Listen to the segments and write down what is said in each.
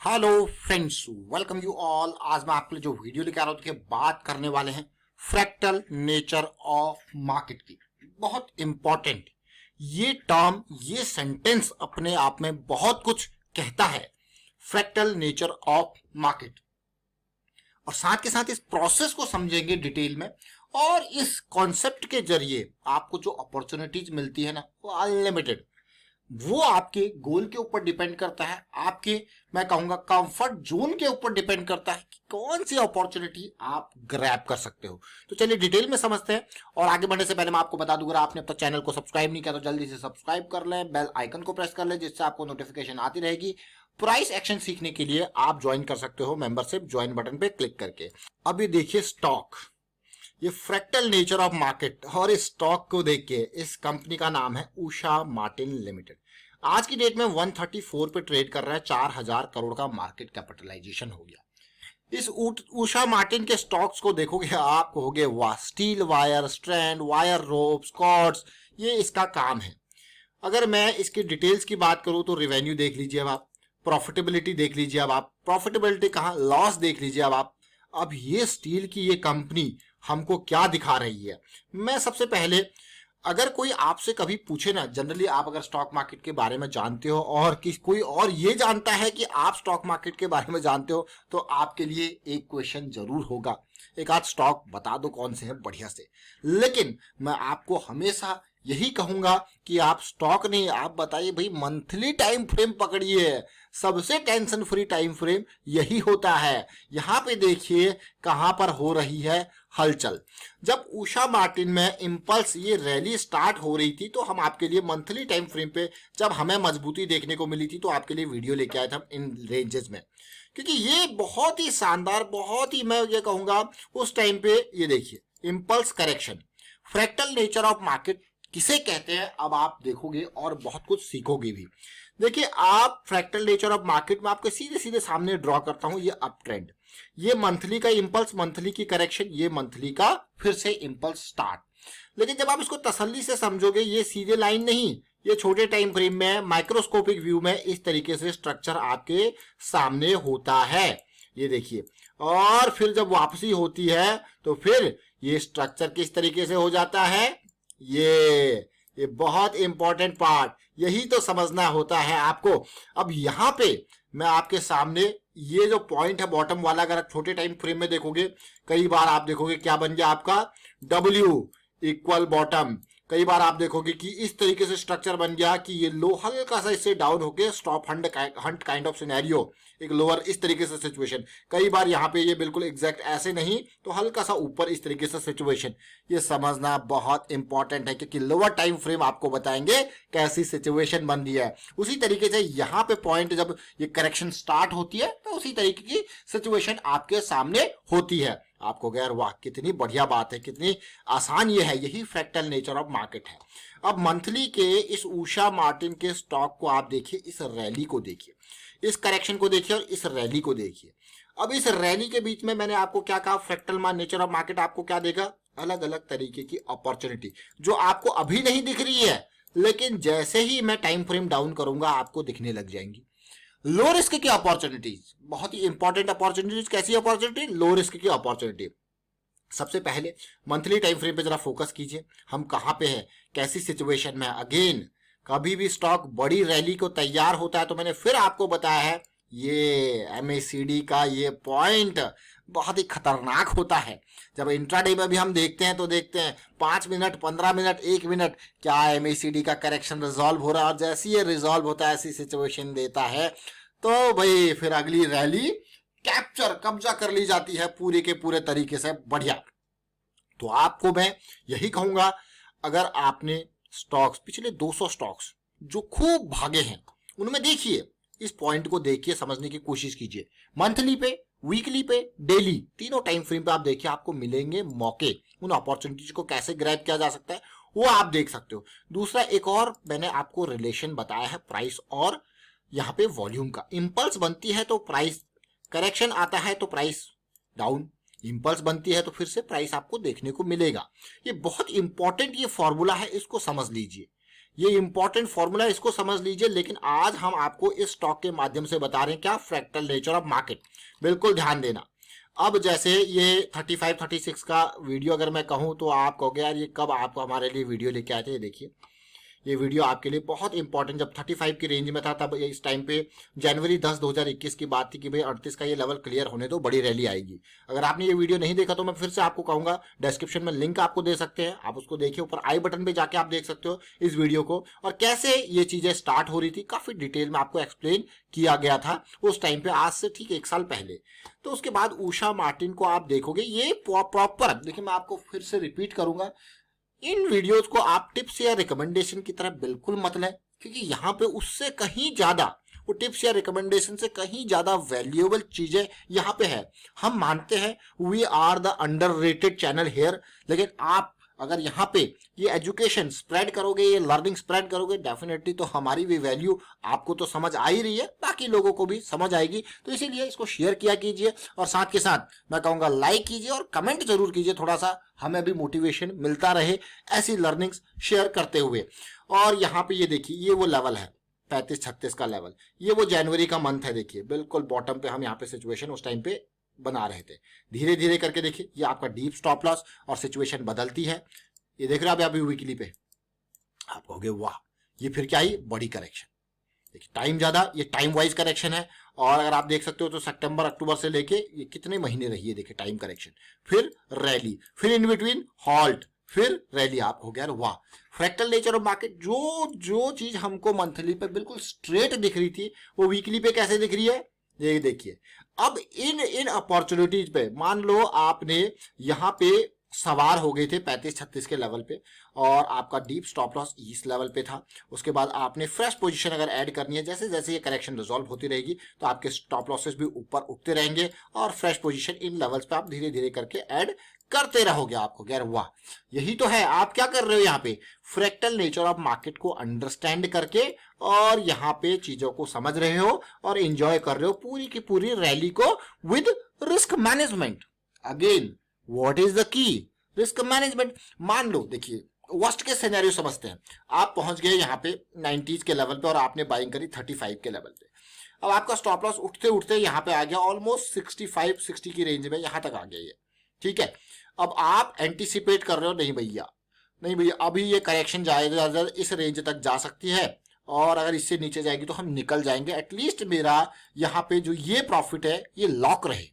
Hello friends, welcome you all. आज मैं आपके लिए जो वीडियो लेकर आ रहा हूं, देखिए बात करने वाले हैं फ्रैक्टल नेचर ऑफ मार्केट की। बहुत इंपॉर्टेंट ये टर्म, ये सेंटेंस अपने आप में बहुत कुछ कहता है। फ्रैक्टल नेचर ऑफ मार्केट, और साथ के साथ इस प्रोसेस को समझेंगे डिटेल में। और इस कॉन्सेप्ट के जरिए आपको जो अपॉर्चुनिटीज मिलती है ना, वो अनलिमिटेड। वो आपके गोल के ऊपर डिपेंड करता है, आपके मैं कहूंगा कंफर्ट जोन के ऊपर डिपेंड करता है कि कौन सी अपॉर्चुनिटी आप ग्रैब कर सकते हो। तो चलिए डिटेल में समझते हैं। और आगे बढ़ने से पहले मैं आपको बता दूंगा, आपने अब तक चैनल को सब्सक्राइब नहीं किया तो जल्दी से सब्सक्राइब कर लें, बेल आइकन को प्रेस कर लें, जिससे आपको नोटिफिकेशन आती रहेगी। प्राइस एक्शन सीखने के लिए आप ज्वाइन कर सकते हो मेंबरशिप, ज्वाइन बटन पे क्लिक करके। अब ये देखिए स्टॉक, ये फ्रैक्टल नेचर ऑफ मार्केट, और इस स्टॉक को देख के इस कंपनी का नाम है उषा मार्टिन लिमिटेड। आज की डेट में 134 पे ट्रेड कर रहा है, 4000 करोड़ का मार्केट कैपिटलाइजेशन हो गया। इस उषा मार्टिन के स्टॉक्स को देखोगे आप कहोगे वाह, steel wire, strand wire, ropes, cords, ये इसका काम है। अगर मैं इसकी डिटेल्स की बात करूं तो रेवेन्यू देख लीजिए अब आप, प्रॉफिटेबिलिटी देख लीजिए अब आप, प्रॉफिटेबिलिटी कहां, लॉस देख लीजिए अब आप। अब ये स्टील की ये कंपनी हमको क्या दिखा रही है। मैं सबसे पहले, अगर कोई आपसे कभी पूछे ना, जनरली आप अगर स्टॉक मार्केट के बारे में जानते हो और किस कोई और ये जानता है कि आप स्टॉक मार्केट के बारे में जानते हो, तो आपके लिए एक क्वेश्चन जरूर होगा, एक आध स्टॉक बता दो कौन से हैं बढ़िया से। लेकिन मैं आपको हमेशा यही कहूंगा कि आप स्टॉक नहीं, आप बताइए भाई मंथली टाइम फ्रेम पकड़िए। सबसे टेंशन फ्री टाइम फ्रेम यही होता है। यहां पे देखिए कहां पर हो रही है हलचल। जब उषा मार्टिन में इंपल्स ये रैली स्टार्ट हो रही थी, तो हम आपके लिए मंथली टाइम फ्रेम पे जब हमें मजबूती देखने को मिली थी, तो आपके लिए वीडियो लेके आए थे हम इन रेंजेस में, क्योंकि ये बहुत ही शानदार, बहुत ही मैं ये कहूंगा उस टाइम पे। ये देखिए impulse correction, fractal nature of market किसे कहते हैं, अब आप देखोगे और बहुत कुछ सीखोगे भी। देखिए आप फ्रैक्टल नेचर ऑफ मार्केट में आपके सीधे सीधे सामने ड्रॉ करता हूं, ये अप ट्रेंड, ये मंथली का इंपल्स, मंथली की करेक्शन, ये मंथली का फिर से इंपल्स स्टार्ट। लेकिन जब आप इसको तसल्ली से समझोगे, ये सीधे लाइन नहीं, ये छोटे टाइम फ्रेम में, माइक्रोस्कोपिक व्यू में इस तरीके से स्ट्रक्चर आपके सामने होता है। ये देखिए, और फिर जब वापसी होती है तो फिर ये स्ट्रक्चर किस तरीके से हो जाता है। ये बहुत इंपॉर्टेंट पार्ट, यही तो समझना होता है आपको। अब यहां पे मैं आपके सामने ये जो पॉइंट है बॉटम वाला, अगर छोटे टाइम फ्रेम में देखोगे, कई बार आप देखोगे क्या बन गया आपका, W इक्वल बॉटम। कई बार आप देखोगे कि इस तरीके से स्ट्रक्चर बन गया कि ये लो हल्का सा इससे डाउन होके stop Hunt kind of scenario, एक लोअर इस तरीके से सिचुएशन। कई बार यहाँ पे ये बिल्कुल एग्जैक्ट ऐसे नहीं, तो हल्का सा ऊपर इस तरीके से सिचुएशन। ये समझना बहुत इंपॉर्टेंट है, क्योंकि लोअर टाइम फ्रेम आपको बताएंगे कैसी सिचुएशन बन रही है। उसी तरीके से यहाँ पे पॉइंट जब ये करेक्शन स्टार्ट होती है, तो उसी तरीके की सिचुएशन आपके सामने होती है। आपको गैर वाह, कितनी बढ़िया बात है, कितनी आसान ये है, यही फ्रैक्टल नेचर ऑफ मार्केट है। अब मंथली के इस उषा मार्टिन के स्टॉक को आप देखिए, इस रैली को देखिए, इस करेक्शन को देखिए और इस रैली को देखिए। अब इस रैली के बीच में मैंने आपको क्या कहा, फ्रैक्टल नेचर ऑफ मार्केट आपको क्या देगा, अलग अलग तरीके की अपॉर्चुनिटी जो आपको अभी नहीं दिख रही है, लेकिन जैसे ही मैं टाइम फ्रेम डाउन करूंगा आपको दिखने लग जाएंगी। लो रिस्क की अपॉर्चुनिटीज, बहुत ही इंपॉर्टेंट अपॉर्चुनिटीज। कैसी अपॉर्चुनिटी, लो रिस्क की अपॉर्चुनिटी। सबसे पहले मंथली टाइम फ्रेम पे जरा फोकस कीजिए, हम कहां पे हैं, कैसी सिचुएशन में। अगेन कभी भी स्टॉक बड़ी रैली को तैयार होता है, तो मैंने फिर आपको बताया है, ये MACD का ये पॉइंट बहुत ही खतरनाक होता है। जब इंट्राडे में भी हम देखते हैं, तो देखते हैं 5 मिनट, 15 मिनट, 1 मिनट क्या MACD का करेक्शन रिजॉल्व हो रहा है, और जैसे ये रिजॉल्व होता है, ऐसी सिचुएशन देता है, तो भाई फिर अगली रैली कैप्चर, कब्जा कर ली जाती है पूरे के पूरे तरीके से, बढ़िया। तो आपको मैं यही कहूंगा, अगर आपने स्टॉक्स, पिछले 200 स्टॉक्स जो खूब भागे हैं, उनमें देखिए, इस पॉइंट को देखिए, समझने की कोशिश कीजिए। मंथली पे, वीकली पे, डेली, तीनों टाइम फ्रेम पे आप देखिए, आपको मिलेंगे मौके, उन अपॉर्चुनिटीज को कैसे ग्रैब किया जा सकता है वो आप देख सकते हो। दूसरा, एक और मैंने आपको रिलेशन बताया है प्राइस और यहाँ पे वॉल्यूम का। इंपल्स बनती है तो प्राइस, करेक्शन आता है तो प्राइस डाउन, इंपल्स बनती है तो फिर से प्राइस आपको देखने को मिलेगा। ये बहुत इंपॉर्टेंट ये फॉर्मूला है, इसको समझ लीजिए। ये इंपॉर्टेंट फॉर्मूला, इसको समझ लीजिए। लेकिन आज हम आपको इस स्टॉक के माध्यम से बता रहे हैं क्या, फ्रैक्टल नेचर ऑफ मार्केट। बिल्कुल ध्यान देना। अब जैसे ये 35 36 का वीडियो अगर मैं कहूं तो आप कहोगे यार ये कब आपको हमारे लिए वीडियो लेके आए थे। ये देखिए, ये वीडियो आपके लिए बहुत इंपॉर्टेंट, जब 35 की रेंज में था तब इस टाइम पे जनवरी 10 2021 की बात थी कि भाई 38 का ये लेवल क्लियर होने दो, बड़ी रैली आएगी। अगर आपने ये वीडियो नहीं देखा तो मैं फिर से आपको कहूंगा, डिस्क्रिप्शन में लिंक आपको दे सकते हैं, आप उसको देखिए, ऊपर आई बटन पे जाके आप देख सकते हो इस वीडियो को, और कैसे ये चीजें स्टार्ट हो रही थी काफी डिटेल में आपको एक्सप्लेन किया गया था उस टाइम पे, आज से ठीक 1 साल पहले। तो उसके बाद उषा मार्टिन को आप देखोगे, ये प्रॉपर देखिए, मैं आपको फिर से रिपीट करूंगा, इन वीडियोस को आप टिप्स या रिकमेंडेशन की तरह बिल्कुल मत लें, क्योंकि यहाँ पे उससे कहीं ज्यादा, वो टिप्स या रिकमेंडेशन से कहीं ज्यादा वैल्यूएबल चीजें यहाँ पे है। हम मानते हैं we are the underrated channel here, लेकिन आप अगर यहाँ पे ये एजुकेशन स्प्रेड करोगे, ये लर्निंग स्प्रेड करोगे, डेफिनेटली तो हमारी भी वैल्यू आपको तो समझ आ ही रही है, बाकी लोगों को भी समझ आएगी। तो इसीलिए इसको शेयर किया कीजिए, और साथ के साथ मैं कहूँगा लाइक कीजिए और कमेंट जरूर कीजिए, थोड़ा सा हमें भी मोटिवेशन मिलता रहे ऐसी लर्निंग्स शेयर करते हुए। और यहाँ पे ये देखिए, ये वो लेवल है 35-36 का लेवल, ये वो जनवरी का मंथ है। देखिए बिल्कुल बॉटम पे हम यहाँ पे सिचुएशन उस टाइम पे बना रहे थे। धीरे धीरे करके देखिए ये आपका डीप स्टॉप लॉस, और सिचुएशन बदलती है। ये देख रहे हैं आप अभी वीकली पे, आप कहोगे वाह ये फिर क्या आई, बड़ी करेक्शन। देखिए टाइम ज्यादा, ये टाइम वाइज करेक्शन है, और अगर आप देख सकते हो तो सितंबर अक्टूबर से लेके ये कितने महीने रही है, देखिए टाइम करेक्शन, फिर रैली, फिर इन बिटवीन हॉल्ट, फिर रैली। आप हो गया वाह। फ्रैक्टल नेचर ऑफ मार्केट, जो जो चीज हमको मंथली पे बिल्कुल स्ट्रेट दिख रही थी, वो वीकली पे कैसे दिख रही है, ये देखिए। अब इन अपॉर्चुनिटीज पे मान लो आपने यहाँ पे सवार हो गए थे 35-36 के लेवल पे, और आपका डीप स्टॉप लॉस इस लेवल पे था। उसके बाद आपने फ्रेश पोजीशन अगर ऐड करनी है, जैसे जैसे ये करेक्शन रिजॉल्व होती रहेगी तो आपके स्टॉप लॉसेस भी ऊपर उठते रहेंगे, और फ्रेश पोजीशन इन लेवल्स पे आप धीरे धीरे करके ऐड करते रहोगे। आपको यार वाह, यही तो है। आप क्या कर रहे हो यहाँ पे, फ्रैक्टल नेचर ऑफ मार्केट को अंडरस्टैंड करके और यहाँ पे चीजों को समझ रहे हो और एंजॉय कर रहे हो पूरी की पूरी रैली को with risk management. Again what is the key, risk management. मान लो देखिए वर्स्ट के सिनेरियो समझते हैं, आप पहुंच गए यहाँ पे 90s के लेवल पे और आपने बाइंग करी 35 के लेवल पे। अब आपका स्टॉप लॉस उठते उठते यहाँ पे आ गया ऑलमोस्ट 65-60 की रेंज में, यहाँ तक आ गया ये, ठीक है। अब आप एंटिसिपेट कर रहे हो, नहीं भैया नहीं भैया अभी ये करेक्शन जाएगा, इस रेंज तक जा सकती है, और अगर इससे नीचे जाएगी तो हम निकल जाएंगे। एटलीस्ट मेरा यहाँ पे जो ये प्रॉफिट है ये लॉक रहे।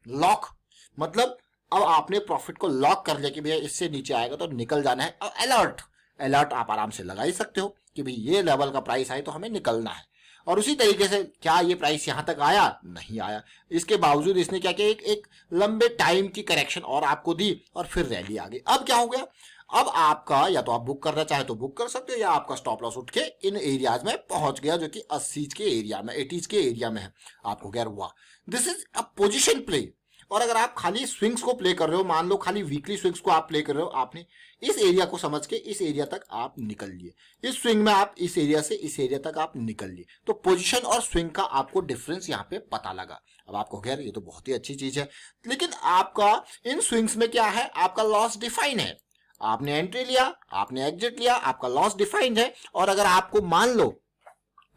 लॉक मतलब अब आपने प्रॉफिट को लॉक कर लिया कि भैया इससे नीचे आएगा तो निकल जाना है। अब अलर्ट अलर्ट आप आराम से लगा ही सकते हो कि भाई ये लेवल का प्राइस आए तो हमें निकलना है। और उसी तरीके से क्या ये प्राइस यहां तक आया, नहीं आया, इसके बावजूद इसने क्या किया, एक लंबे टाइम की करेक्शन और आपको दी, और फिर रैली आ गई। अब क्या हो गया, अब आपका या तो आप बुक करना चाहे तो बुक कर सकते हो, या आपका स्टॉप लॉस उठ के इन एरियाज में पहुंच गया जो कि 80 के एरिया में 80 के एरिया में है। आपको क्या हुआ, this is a position play. और अगर आप खाली स्विंग्स को प्ले कर रहे हो, मान लो खाली वीकली स्विंग्स को आप प्ले कर रहे हो, आपने इस एरिया को समझ के इस एरिया तक आप निकल लिए, इस स्विंग में आप इस एरिया से इस एरिया तक आप निकल लिए, तो पोजीशन और स्विंग का आपको डिफरेंस यहाँ पे पता लगा। अब आपको खैर ये तो बहुत ही अच्छी चीज है, लेकिन आपका इन स्विंग्स में क्या है, आपका लॉस डिफाइन है। आपने एंट्री लिया, आपने एग्जिट लिया, आपका लॉस डिफाइंड है। और अगर आपको मान लो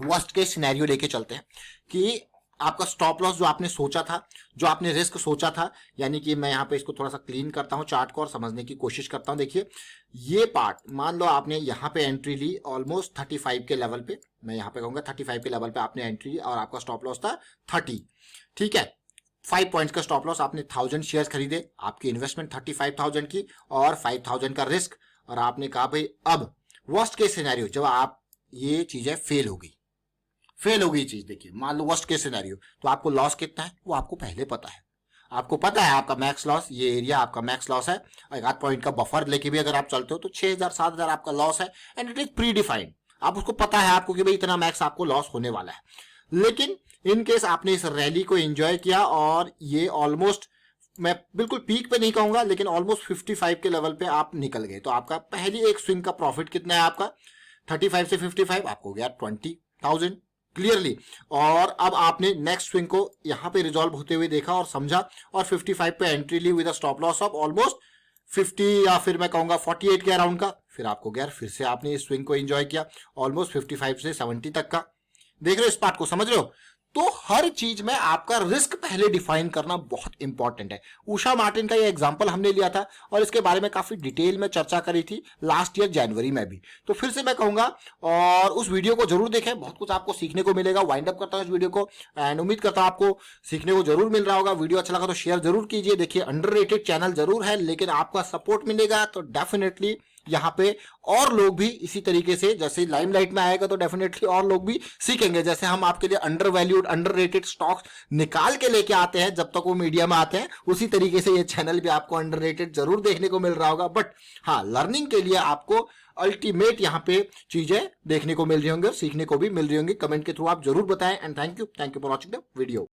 वर्स्ट केस सिनेरियो लेके चलते हैं कि आपका स्टॉप लॉस जो आपने सोचा था, जो आपने रिस्क सोचा था, यानी कि मैं यहाँ पे इसको थोड़ा सा क्लीन करता हूँ चार्ट को और समझने की कोशिश करता हूँ। देखिए ये पार्ट मान लो आपने यहाँ पे एंट्री ली ऑलमोस्ट 35 के लेवल पे, मैं यहाँ पे कहूंगा 35 के लेवल पे आपने एंट्री ली और आपका स्टॉप लॉस था 30, ठीक है। 5 पॉइंट्स का स्टॉप लॉस, आपने 1000 शेयर खरीदे, आपकी इन्वेस्टमेंट 35,000 की और 5,000 का रिस्क, और आपने कहा भाई अब वर्स्ट केस सिनेरियो जब आप ये चीजें फेल हो गई चीज, देखिए मान लो वर्स्ट केस सिनेरियो, तो आपको लॉस कितना है वो आपको पहले पता है। आपको पता है आपका मैक्स लॉस, ये एरिया आपका मैक्स लॉस है, एक आध पॉइंट का बफर लेके भी अगर आप चलते हो तो 6,000-7,000 आपका लॉस है, and it is pre defined. आप उसको पता है आपको कि भाई इतना मैक्स आपको लॉस होने वाला है। लेकिन इन केस आपने इस रैली को एंजॉय किया और ये ऑलमोस्ट, मैं बिल्कुल पीक पे नहीं कहूंगा, लेकिन ऑलमोस्ट 55 के लेवल पे आप निकल गए, तो आपका पहली एक स्विंग का प्रॉफिट कितना है, आपका 35 से 55 आपको हो गया 20,000 क्लियरली। और अब आपने नेक्स्ट स्विंग को यहाँ पे रिजॉल्व होते हुए देखा और समझा, और 55 पे एंट्री ली with a stop loss of almost 50 या फिर मैं कहूंगा 48 के अराउंड का, फिर आपको गया, फिर से आपने इस स्विंग को एंजॉय किया ऑलमोस्ट 55 से 70 तक का। देख रहे हो इस पार्ट को, समझ रहे हो? तो हर चीज में आपका रिस्क पहले डिफाइन करना बहुत इंपॉर्टेंट है। उषा मार्टिन का ये एग्जांपल हमने लिया था और इसके बारे में काफी डिटेल में चर्चा करी थी लास्ट ईयर जनवरी में भी। तो फिर से मैं कहूंगा और उस वीडियो को जरूर देखें, बहुत कुछ आपको सीखने को मिलेगा। वाइंड अप करता हूं इस वीडियो को एंड उम्मीद करता हूं आपको सीखने को जरूर मिल रहा होगा। वीडियो अच्छा लगा तो शेयर जरूर कीजिए। देखिए अंडररेटेड चैनल जरूर है, लेकिन आपका सपोर्ट मिलेगा तो डेफिनेटली यहाँ पे और लोग भी इसी तरीके से, जैसे लाइमलाइट में आएगा तो डेफिनेटली और लोग भी सीखेंगे। जैसे हम आपके लिए अंडर वैल्यूड अंडररेटेड स्टॉक्स निकाल के लेके आते हैं जब तक वो मीडिया में आते हैं, उसी तरीके से ये चैनल भी आपको अंडररेटेड जरूर देखने को मिल रहा होगा। बट हाँ, लर्निंग के लिए आपको अल्टीमेट यहाँ पे चीजें देखने को मिल रही होंगी और सीखने को भी मिल रही होंगी। कमेंट के थ्रू आप जरूर बताएं and thank you for watching the video.